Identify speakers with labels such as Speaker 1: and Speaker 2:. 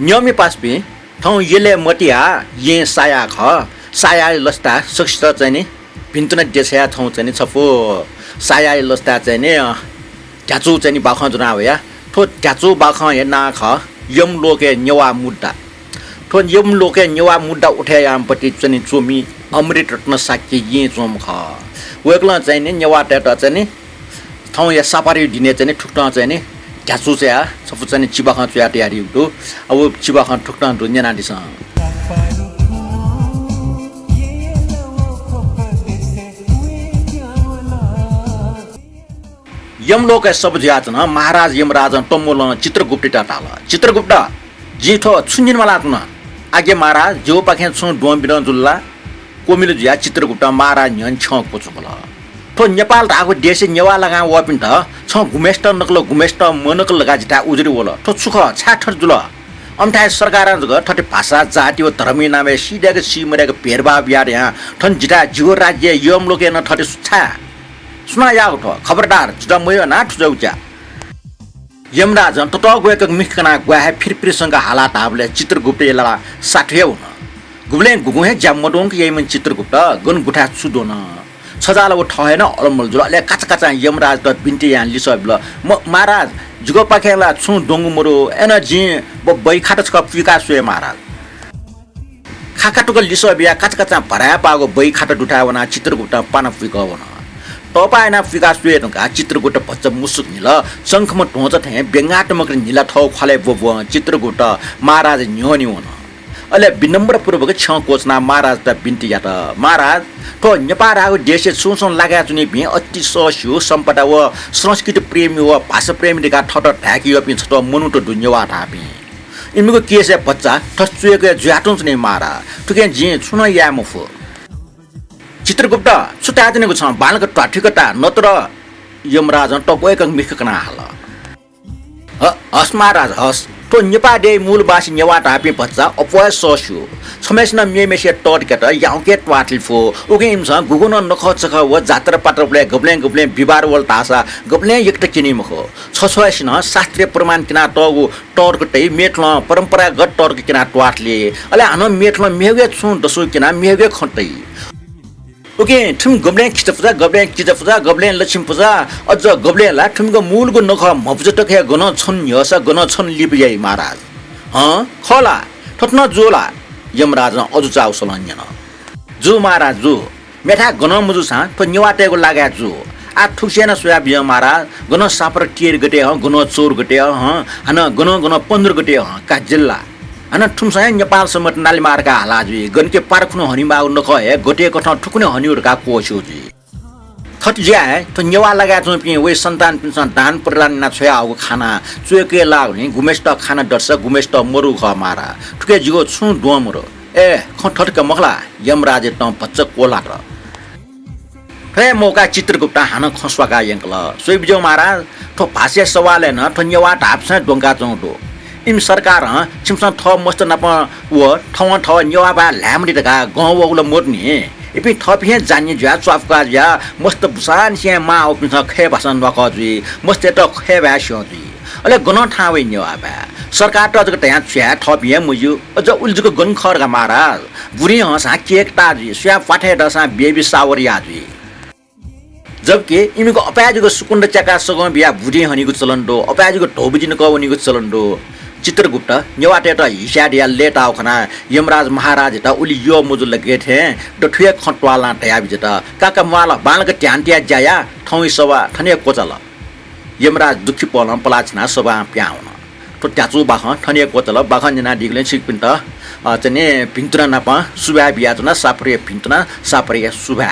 Speaker 1: न्यमी पासपे ठाउँ येले मटिया ये साया ख साया लस्ता सक्सित चाहिँ नि भिन्तुना देशया ठाउँ चाहिँ नि छपो साया लस्ता चाहिँ नि ट्याचु चाहिँ नि बाख जुना होया थो ट्याचु बाख हे ना ख यमलोके नेवा मुद्दा थो यमलोके नेवा मुद्दा उठायामपट्टि चाहिँ नि चोमी अमृत रत्न साक्य ये चोम ख वेक्ला चाहिँ नि नेवा टेटा चाहिँ नि ठाउँ या सापारी दिने चाहिँ नि ठुक्टा चाहिँ नि ट्याचु चाहिँ सबै चाहिँ चिबाख चुया तयारी उठो अब चिबाख ठुक्टा दुनिया नादिस यमलोक सब ज्याचन महाराज यमराजन टम्मोल चित्रगुप्त टाटाल चित्रगुप्त जिठो छुन्जिन मला तुन आगे महाराज जो पाखे छु डोम बिरन जुल्ला कोमिलो ज्या चित्रगुप्त महाराज न्यन छ कोचुबल तो नेपाल राको देश नेवा लगा वपिन त छ गुमेस्ट नकल गुमेस्ट मनकल लगा जिता उजरी वल तो सुख छाठर जुल अमठाय सरकार जग ठटे भाषा जाति व धर्मी नामे सिडेको सिमरेको भेरभाव यार यहाँ ठन जिता जीव राज्य यमलोक न ठटे सुछा सुना या उठो खबरदार जुटा मयो ना ठुजौचा यमराजन त गएको मिखना ग्वाहे फिरसँग हालात हाबले चित्रगुप्त यला साठे हुन गुबले गुगुहे जामडोंक यमन चित्रगुप्त गन गुठा छुदोन छजाला उ ठहेन अलमल जुल ले काचा यमराज त बिन्ती यान लिसबल महाराज जुगो पाखेला छु डोंगु मरो एनर्जी बै खाटा छ विकास होय महाराज खाकाटुक लिसबिया काचा भराया पागो बै खाटा दुठावना चित्रगुप्त पाना फिकवना तपाईना विकास वेनुका चित्रगुट भच्च मुसुक निल शंखम ढोंच थे बेंगाटमक निला ठौ खले बब चित्रगुट महाराज न्योनी हुन अले विनम्र पूर्वक छ कोचना महाराज त बिन्ती यात महाराज तो नेपाल आगो देश सुसन लाग्या जुनी भि अति सस्यो सम्पदा व संस्कृति प्रेमी व भाषा प्रेमी का ठट ढाकी अपि छ त मनुट दुन्यवा थापि इमिको केसे बच्चा ठस्चुएको ज्याटुन्छ नि मारा ठुके जि छुन यामफो चित्रगुप्त छुटादिनेको छ बालक टाठिकता नत्र यमराज टगएको मिखकना हाल हस महाराज हस तो नेपादे मूलवासी नेवा टापी बच्चा अपय सस्यो समेसन मेमेसे टडकेट याउके ट्वाटलिफो उगेम छ गुगुन नखचख व जात्रा पात्रले गब्ले बिबार वल तासा गब्ले एकट किनिमखो छछयसिन शास्त्रीय प्रमाण किना टगु टर्कटै मेठल परम्परागत टर्क किना ट्वाटले अले हानो मेठल मेगे छु दसो किना मेगे खटै ओके ठुम गब्ले खिचफुजा गब्ले लक्ष्मी पूजा अझ गब्लेला ठुमको मूलको नख मपजटक गन छन् यस गन छन् लिपियै महाराज खला ठट्न जोला यमराज अझ चाउ सलन्यन जु महाराज जु मेठा गन मुजु सा त नेवाटेको लाग्या जु आ ठुक्सेन सोया बिय महाराज गन सापर टिएर गटे गन चोर गटे हन गन 15 गटे का जिल्ला अन ठुमसा नेपाल समत नाली मार्का हालाजी गनके पारखुनो हनिमाउ नखए गोटे कठा ठुकुने हनिउरका कोछोजी खट ज्या त नेवा लगा छ पि वे सन्तान पिन्सन दान प्रदान ना छया आउ खाना चुके लाग्ने गुमेस्ट खाना डर्स गुमेस्ट मरु ख मारा ठुके जिगो छु डोमरो ए खठटक मखला यमराज त बच्च कोला र फे मौका चित्रगुप्त हान खसवाका यंकल सोइबिजो महाराज थो भाष्य सवाल न त नेवा ढाप्स डोंगा चौडो इम सरकार छिमसन थ मस्त नप व ठ नेवा बा ल्यामडी दगा गाउँ वगुल मोर्नी इपि थपिहे जान्ने ज्या चफका ज्या मस्त बुसान से मा ओपिन खे भाषण वकजी मस्त त खे भाषोजी अले गन ठावे नेवा बा सरकार त जग त्यहाँ छ्या थपिहे मुजु अझ उल्जुको गन खरगा महाराज बुरी हसा केक ताजी स्या पाठे दसा बेबी सावरियाजी जबकि इमीको अपाजुको सुकुण्ड चका सगम बिया बुढी हनीको चलन्दो अपाजुको ढोबुजिन कवनीको चलन्दो चित्रगुप्त नेवाटे त हिसाडिया लेट आउखना यमराज महाराज त उली यो मुजु लगे थे डठुए खटवाला तयाबि जत काका माला बालक ट्यान्टिया जाया ठौइ सभा ठने कोचल यमराज दुखी पलम पलाछना सभा प्याउन तो ट्याचु बाख ठने कोचल बाखन जना दिगले सिकपिन त चने पिन्तुना नप सुबा बिया जना सापरे पिन्तुना सापरे सुबा